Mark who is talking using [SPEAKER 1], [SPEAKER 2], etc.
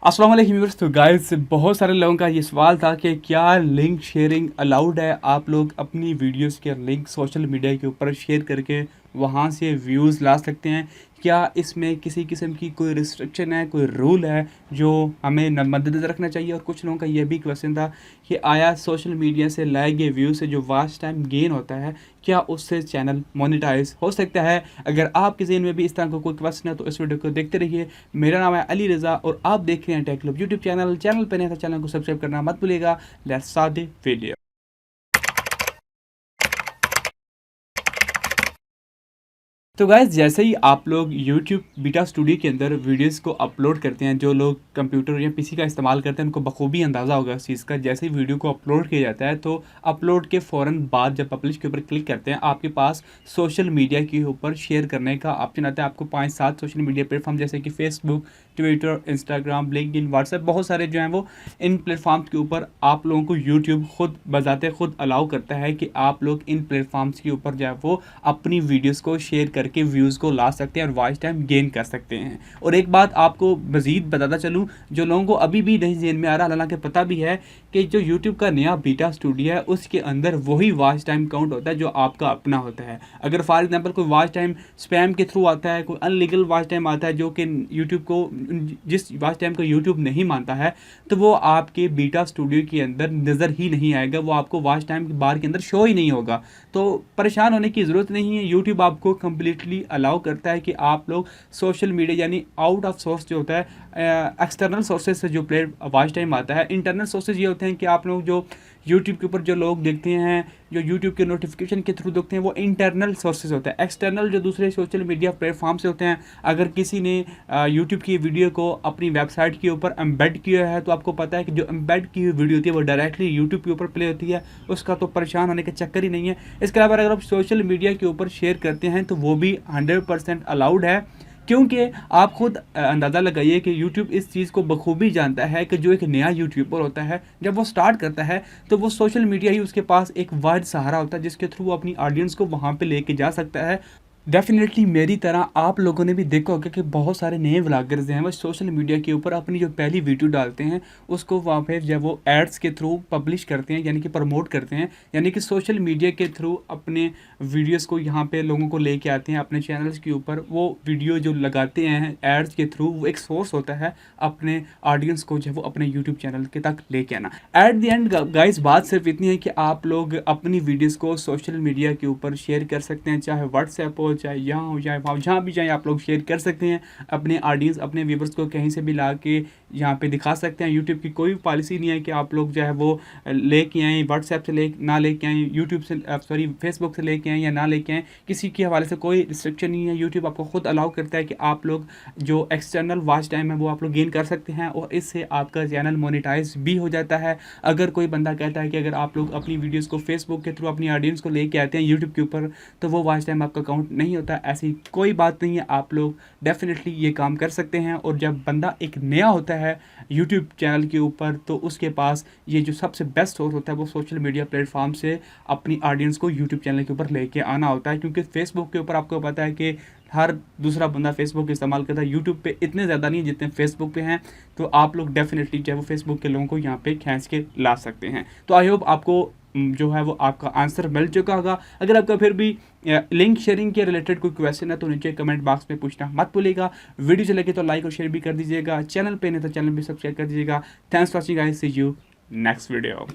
[SPEAKER 1] अस्सलाम वालेकुम व्यूअर्स। तो गाइस बहुत सारे लोगों का ये सवाल था कि क्या लिंक शेयरिंग अलाउड है, आप लोग अपनी वीडियोस के लिंक सोशल मीडिया के ऊपर शेयर करके वहाँ से व्यूज़ ला सकते हैं। क्या इसमें किसी किस्म की कोई रिस्ट्रिक्शन है, कोई रूल है जो हमें मद्देनज़र रखना चाहिए। और कुछ लोगों का ये भी क्वेश्चन था कि आया सोशल मीडिया से लाए गए व्यू से जो वॉच टाइम गेन होता है, क्या उससे चैनल मोनेटाइज हो सकता है। अगर आपके ज़हन में भी इस तरह का कोई क्वेश्चन है तो इस वीडियो को देखते रहिए। मेरा नाम है अली रज़ा और आप देख रहे हैं टेक क्लब यूट्यूब चैनल पर नहीं था चैनल को सब्सक्राइब करना मत भूलिएगा। Let's start the video. तो गाइस जैसे ही आप लोग YouTube बीटा स्टूडियो के अंदर वीडियोस को अपलोड करते हैं, जो लोग कंप्यूटर या पीसी का इस्तेमाल करते हैं उनको बखूबी अंदाज़ा होगा इस चीज़ का। जैसे ही वीडियो को अपलोड किया जाता है तो अपलोड के फ़ौरन बाद जब पब्लिश के ऊपर क्लिक करते हैं, आपके पास सोशल मीडिया के ऊपर शेयर करने का ऑप्शन आता है। आपको 5-7 सोशल मीडिया प्लेटफॉर्म जैसे कि Facebook, Twitter, Instagram, LinkedIn, WhatsApp, बहुत सारे जो हैं वो इन प्लेटफॉर्म्स के ऊपर आप लोगों को यूट्यूब खुद बजाते खुद अलाउ करता है कि आप लोग इन प्लेटफॉर्म्स के ऊपर जो है वो अपनी वीडियोस को शेयर करके व्यूज़ को ला सकते हैं और वॉच टाइम गेन कर सकते हैं। और एक बात आपको मज़ीद बताता चलूँ, जो लोगों को अभी भी नहीं ज़हन में आ रहा, हालांकि पता भी है कि जो यूट्यूब का नया बीटा स्टूडियो है उसके अंदर वही वॉच टाइम काउंट होता है जो आपका अपना होता है। अगर फॉर एग्जांपल कोई वॉच टाइम स्पैम के थ्रू आता है, कोई अनलीगल वॉच टाइम आता है जो कि यूट्यूब को, जिस वॉच टाइम को यूट्यूब नहीं मानता है, तो वो आपके बीटा स्टूडियो के अंदर नज़र ही नहीं आएगा, वो आपको वॉच टाइम के बार के अंदर शो ही नहीं होगा। तो परेशान होने की ज़रूरत नहीं है। यूट्यूब आपको कम्प्लीटली अलाउ करता है कि आप लोग सोशल मीडिया यानी आउट ऑफ सोर्स जो होता है, एक्सटर्नल सोर्सेज से जो प्ले वॉच टाइम आता है। इंटरनल सोर्सेज ये होते हैं कि आप लोग जो यूट्यूब के ऊपर जो लोग देखते हैं, जो यूट्यूब के नोटिफिकेशन के थ्रू देखते हैं, वो इंटरनल सोर्सेज होता है। एक्सटर्नल जो दूसरे सोशल मीडिया प्लेटफॉर्म से होते हैं, अगर किसी ने यूट्यूब की वीडियो को अपनी वेबसाइट के ऊपर एम्बेड किया है तो आपको पता है कि जो एम्बेड की हुई वीडियो होती है वो डायरेक्टली यूट्यूब के ऊपर प्ले होती है, उसका तो परेशान होने का चक्कर ही नहीं है। इसके अलावा अगर आप सोशल मीडिया के ऊपर शेयर करते हैं तो वो भी 100% अलाउड है, क्योंकि आप खुद अंदाज़ा लगाइए कि YouTube इस चीज़ को बखूबी जानता है कि जो एक नया यूट्यूबर होता है जब वो स्टार्ट करता है तो वो सोशल मीडिया ही उसके पास एक वाइड सहारा होता है जिसके थ्रू वो अपनी ऑडियंस को वहाँ पे लेके जा सकता है। डेफिनेटली मेरी तरह आप लोगों ने भी देखा होगा कि बहुत सारे नए व्लॉगर्स हैं वो सोशल मीडिया के ऊपर अपनी जो पहली वीडियो डालते हैं उसको वहाँ पे जब वो एड्स के थ्रू पब्लिश करते हैं, यानी कि प्रमोट करते हैं, यानी कि सोशल मीडिया के थ्रू अपने वीडियोस को यहाँ पे लोगों को लेके आते हैं अपने चैनल्स के ऊपर। वो वीडियो जो लगाते हैं एड्स के थ्रू वो एक सोर्स होता है अपने ऑडियंस को जो वो अपने यूट्यूब चैनल के तक लेके आना। एट द एंड गाइस बात सिर्फ इतनी है कि आप लोग अपनी वीडियोज़ को सोशल मीडिया के ऊपर शेयर कर सकते हैं, चाहे व्हाट्सएप हो, चाहे यहाँ हो, चाहे वहाँ, जहाँ भी चाहे आप लोग शेयर कर सकते हैं। अपने ऑडियंस, अपने व्यूवर्स को कहीं से भी ला के यहाँ पे दिखा सकते हैं। यूट्यूब की कोई पॉलिसी नहीं है कि आप लोग जो है वो लेके आएँ, व्हाट्सएप से ना लेके आएँ, यूट्यूब से सॉरी फेसबुक से लेके आएँ या ना लेके आएँ, किसी के हवाले से कोई रिस्ट्रिक्शन नहीं है। यूट्यूब आपको खुद अलाउ करता है कि आप लोग जो एक्सटर्नल वॉच टाइम है वो आप लोग गेन कर सकते हैं और इससे आपका चैनल मोनेटाइज भी हो जाता है। अगर कोई बंदा कहता है कि अगर आप लोग अपनी वीडियोज़ को फेसबुक के थ्रू अपनी ऑडियंस को लेके आते हैं यूट्यूब के ऊपर तो वो वॉच टाइम आपका काउंट नहीं होता, ऐसी कोई बात नहीं है। आप लोग डेफिनेटली ये काम कर सकते हैं। और जब बंदा एक नया होता है यूट्यूब चैनल के ऊपर तो उसके पास ये जो सबसे बेस्ट सोर्स होता है वो सोशल मीडिया प्लेटफॉर्म से अपनी ऑडियंस को यूट्यूब चैनल के ऊपर लेके आना होता है, क्योंकि फेसबुक के ऊपर आपको पता है कि हर दूसरा बंदा फेसबुक इस्तेमाल करता है, यूट्यूब पे इतने ज़्यादा नहीं जितने फेसबुक पे हैं। तो आप लोग डेफिनेटली चाहे वो फेसबुक के लोगों को यहाँ पे खींच के ला सकते हैं। तो आई होप आपको जो है वो आपका आंसर मिल चुका होगा। अगर आपका फिर भी लिंक शेयरिंग के रिलेटेड कोई क्वेश्चन है तो नीचे कमेंट बॉक्स में पूछना मत भूलिएगा। वीडियो चले तो लाइक और शेयर भी कर दीजिएगा, चैनल पे नहीं तो चैनल भी सब्सक्राइब कर दीजिएगा। Thanks for watching guys, see you next video.